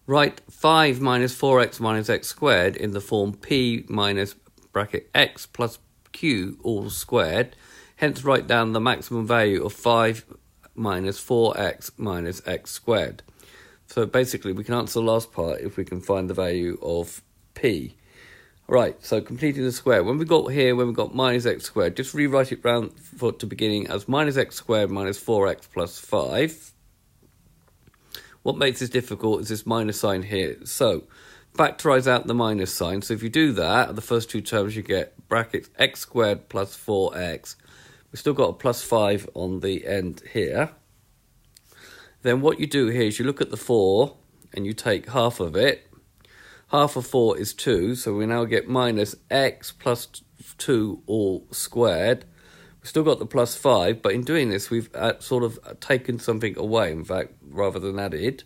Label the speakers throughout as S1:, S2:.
S1: Write 5 minus 4x minus x squared in the form p minus bracket x plus q all squared. Hence write down the maximum value of 5 minus 4x minus x squared. So basically we can answer the last part if we can find the value of p. Right, so completing the square. When we got minus x squared, just rewrite it round to beginning as minus x squared minus 4x plus 5. What makes this difficult is this minus sign here. So factorise out the minus sign. So if you do that, the first two terms you get brackets x squared plus 4x. We've still got a plus 5 on the end here. Then what you do here is you look at the 4 and you take half of it. Half of 4 is 2, so we now get minus x plus 2 all squared. We've still got the plus 5, but in doing this, we've sort of taken something away, in fact, rather than added.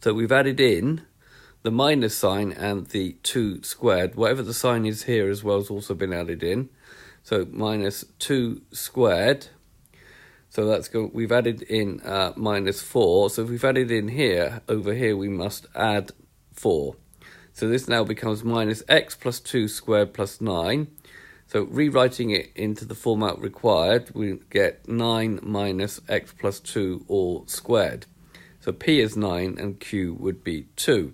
S1: So we've added in the minus sign and the 2 squared. Whatever the sign is here as well has also been added in. So minus 2 squared. So we've added in minus 4. So if we've added in here, over here, we must add 4. So this now becomes minus x plus 2 squared plus 9. So rewriting it into the format required, we get 9 minus x plus 2 all squared. So p is 9 and q would be 2.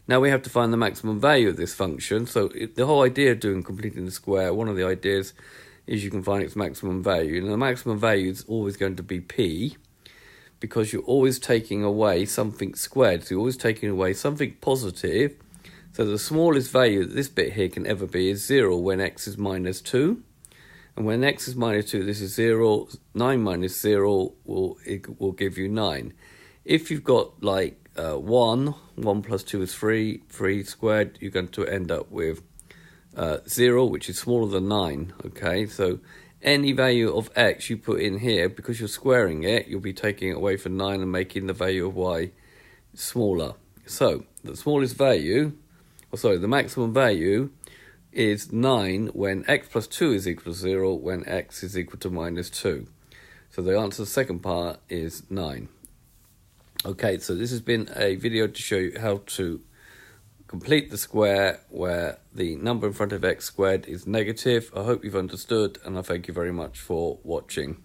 S1: Now we have to find the maximum value of this function. So the whole idea of completing the square, one of the ideas is you can find its maximum value. And the maximum value is always going to be p, because you're always taking away something squared. So you're always taking away something positive. So the smallest value that this bit here can ever be is 0 when x is minus 2. And when x is minus 2, this is 0. 9 minus 0 will give you 9. If you've got like 1 plus 2 is 3, 3 squared, you're going to end up with 0, which is smaller than 9. Okay, so any value of x you put in here, because you're squaring it, you'll be taking it away from 9 and making the value of y smaller. So the smallest value, the maximum value is 9 when x plus 2 is equal to 0, when x is equal to minus 2. So the answer to the second part is 9. Okay, so this has been a video to show you how to complete the square where the number in front of x squared is negative. I hope you've understood, and I thank you very much for watching.